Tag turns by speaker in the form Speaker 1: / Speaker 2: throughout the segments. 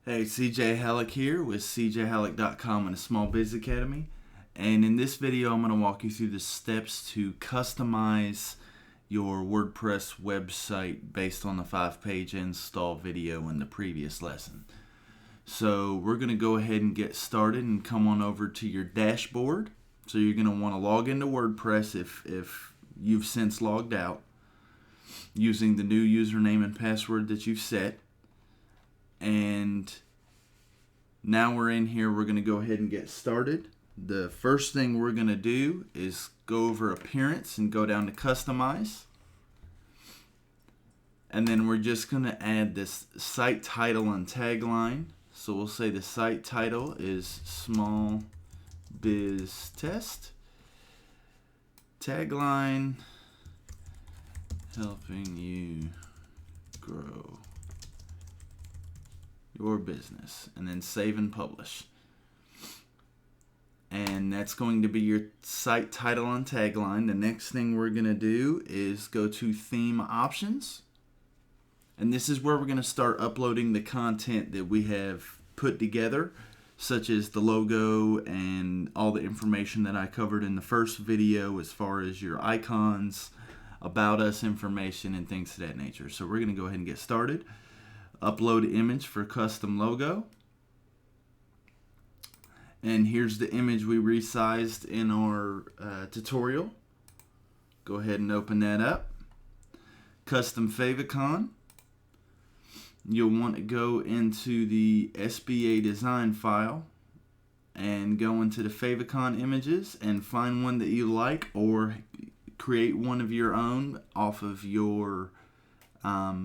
Speaker 1: Hey, CJ Halleck here with cjhalleck.com and a Small Biz Academy. And in this video, I'm going to walk you through the steps to customize your WordPress website based on the 5-page install video in the previous lesson. So we're going to go ahead and get started and come on over to your dashboard. So you're going to want to log into WordPress if you've since logged out using the new username and password that you've set. And now we're in here, we're going to go ahead and get started. The first thing we're going to do is go over appearance and go down to customize. And then we're just going to add this site title and tagline. So we'll say the site title is Small Biz Test. Tagline, helping you grow your business, and then save and publish. And that's going to be your site title and tagline. The next thing we're going to do is go to theme options. And this is where we're going to start uploading the content that we have put together, such as the logo and all the information that I covered in the first video as far as your icons, about us information, and things of that nature. So we're going to go ahead and get started. Upload image for custom logo. And here's the image we resized in our tutorial. Go ahead and open that up. Custom favicon. You'll want to go into the SBA design file and go into the favicon images and find one that you like, or create one of your own off of your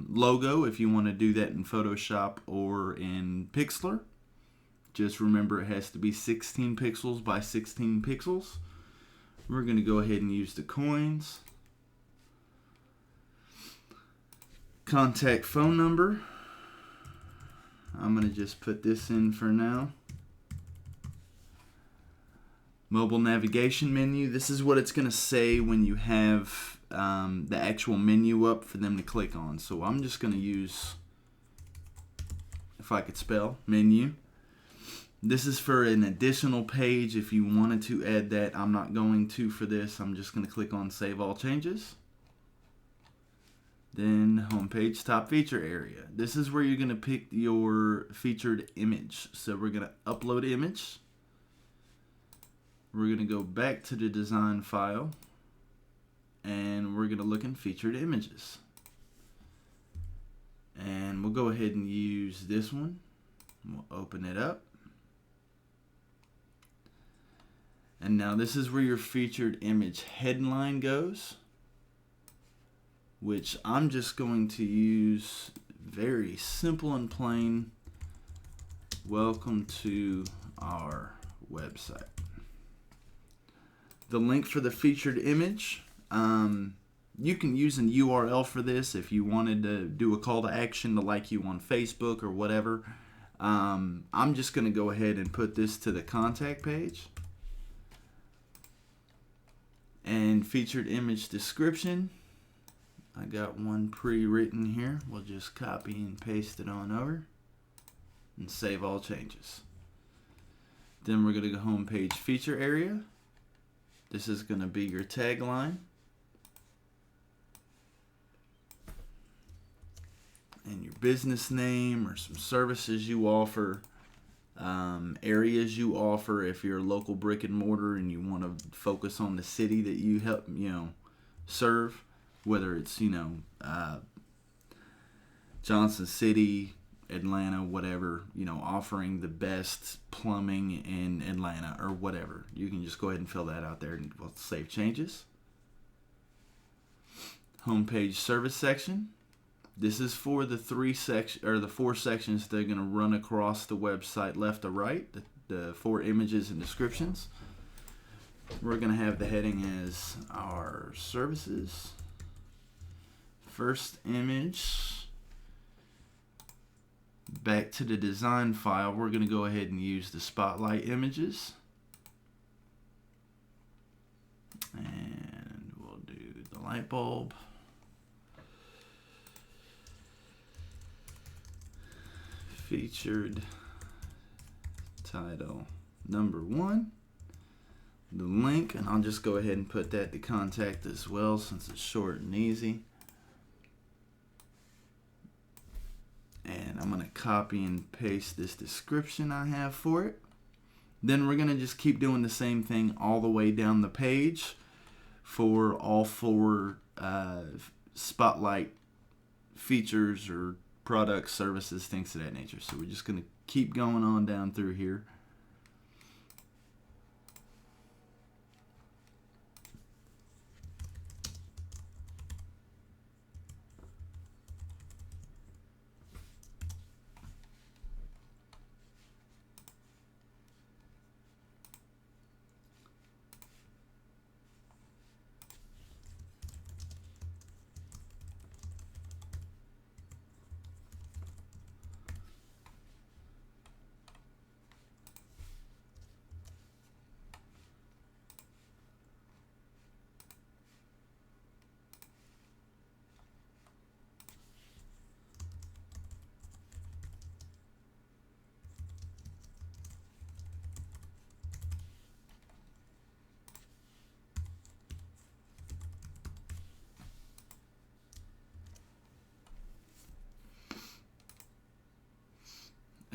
Speaker 1: logo if you want to do that in Photoshop or in Pixlr. Just remember it has to be 16 pixels by 16 pixels. We're going to go ahead and use the coins. Contact phone number. I'm going to just put this in for now. Mobile navigation menu. This is what it's going to say when you have the actual menu up for them to click on. So I'm just going to use, if I could spell, menu. This is for an additional page if you wanted to add that. I'm not going to for this. I'm just going to click on Save All Changes. Then homepage top feature area. This is where you're going to pick your featured image. So we're going to upload image. We're going to go back to the design file. And we're going to look in featured images. And we'll go ahead and use this one. We'll open it up. And now this is where your featured image headline goes, which I'm just going to use very simple and plain. Welcome to our website. The link for the featured image. You can use an URL for this if you wanted to do a call to action to like you on Facebook or whatever. I'm just going to go ahead and put this to the contact page. And featured image description. I got one pre-written here. We'll just copy and paste it on over and save all changes. Then we're going to go home page feature area. This is going to be your tagline. And your business name or some services you offer, areas you offer if you're a local brick and mortar and you want to focus on the city that you help, serve, whether it's, Johnson City, Atlanta, whatever, offering the best plumbing in Atlanta or whatever. You can just go ahead and fill that out there and we'll save changes. Homepage service section. This is for the 4 sections they're going to run across the website left to right, the 4 images and descriptions. We're going to have the heading as our services. First image. Back to the design file, we're going to go ahead and use the spotlight images. And we'll do the light bulb. featured title number 1. The link, and I'll just go ahead and put that to contact as well since it's short and easy. And I'm going to copy and paste this description I have for it. Then we're going to just keep doing the same thing all the way down the page for all 4 spotlight features or products, services, things of that nature. So we're just going to keep going on down through here.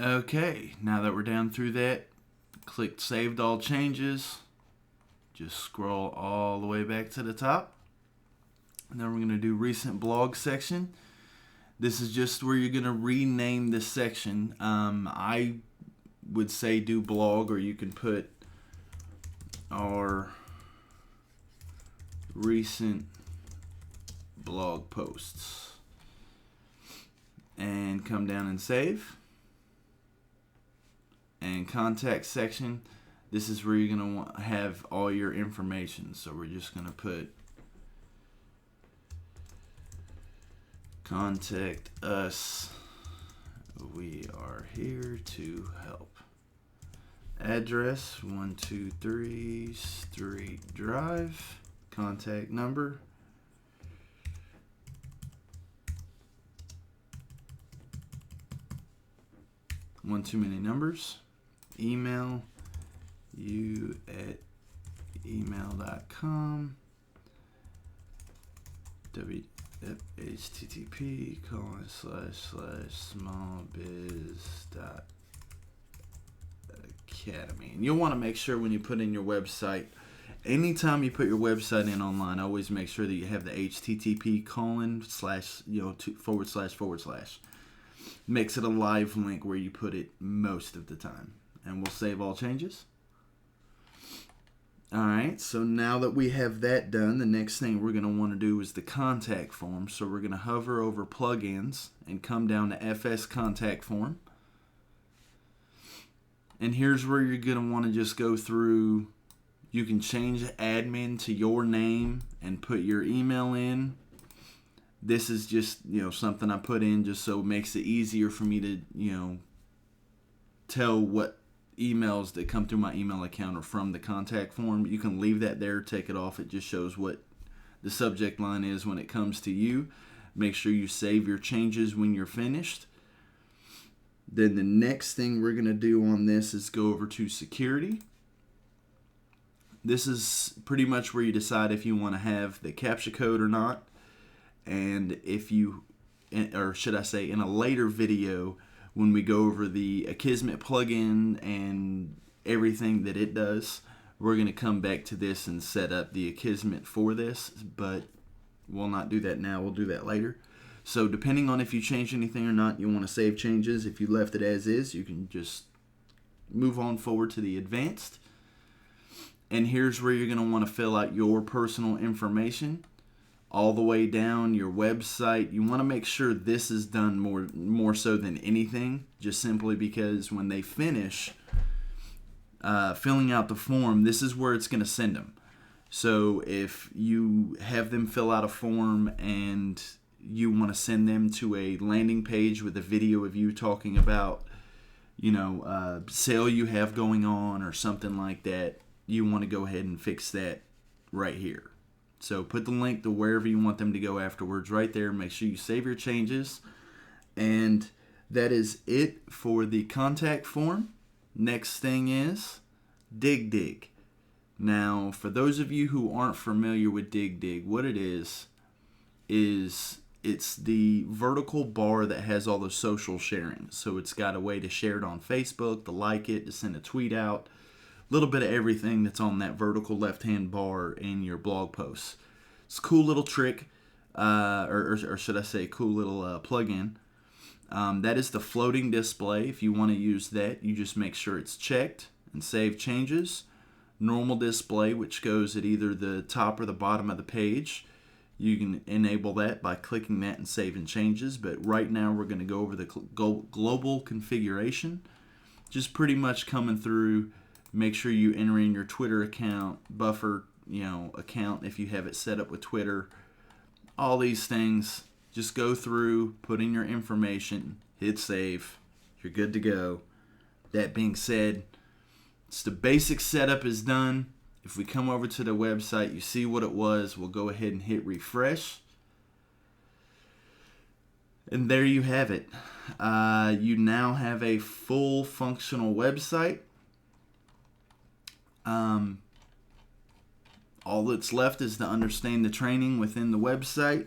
Speaker 1: Okay, now that we're down through that, click Saved All Changes. Just scroll all the way back to the top. And then we're going to do Recent Blog section. This is just where you're going to rename the section. I would say do blog, or you can put our recent blog posts. And come down and save. And contact section, this is where you're going to want to have all your information. So we're just going to put contact us. We are here to help. Address 123 Street Drive. Contact number. One too many numbers. Email you at email.com. http://smallbiz.academy. And you'll want to make sure when you put in your website, anytime you put your website in online, always make sure that you have the http:// makes it a live link where you put it most of the time. And we'll save all changes. Alright, so now that we have that done, the next thing we're going to want to do is the contact form. So we're going to hover over plugins and come down to FS contact form. And here's where you're going to want to just go through. You can change admin to your name and put your email in. This is just, something I put in just so it makes it easier for me to, tell what emails that come through my email account are from the contact form. You can leave that there, take it off. It just shows what the subject line is when it comes to you. Make sure you save your changes when you're finished. Then the next thing we're going to do on this is go over to security. This is pretty much where you decide if you want to have the CAPTCHA code or not. And if you, or should I say, in a later video, when we go over the Akismet plugin and everything that it does, we're going to come back to this and set up the Akismet for this, but we'll not do that now. We'll do that later. So depending on if you change anything or not, you want to save changes. If you left it as is, you can just move on forward to the advanced. And here's where you're going to want to fill out your personal information. All the way down your website. You want to make sure this is done more so than anything, just simply because when they finish filling out the form, this is where it's going to send them. So if you have them fill out a form and you want to send them to a landing page with a video of you talking about, sale you have going on or something like that, you want to go ahead and fix that right here. So put the link to wherever you want them to go afterwards right there. Make sure you save your changes. And That is it for the contact form. Next thing is Dig. Now, for those of you who aren't familiar with Dig, what it is it's the vertical bar that has all the social sharing. So it's got a way to share it on Facebook, to like it, to send a tweet out, a little bit of everything that's on that vertical left-hand bar in your blog posts. It's a cool little trick, or should I say cool little plug-in. That is the floating display. If you want to use that, you just make sure it's checked and save changes. Normal display, which goes at either the top or the bottom of the page. You can enable that by clicking that and saving changes. But right now we're going to go over the global configuration. Just pretty much coming through. Make sure you enter in your Twitter account, buffer, account if you have it set up with Twitter. All these things. Just go through, put in your information, hit save. You're good to go. That being said, the basic setup is done. If we come over to the website, you see what it was. We'll go ahead and hit refresh. And there you have it. You now have a full functional website. All that's left is to understand the training within the website.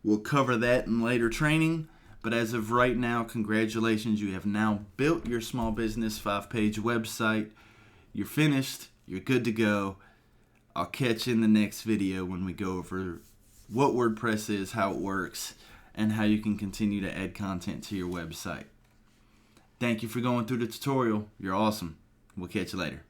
Speaker 1: We'll cover that in later training. But as of right now, congratulations. You have now built your small business 5-page website. You're finished. You're good to go. I'll catch you in the next video when we go over what WordPress is, how it works, and how you can continue to add content to your website. Thank you for going through the tutorial. You're awesome. We'll catch you later.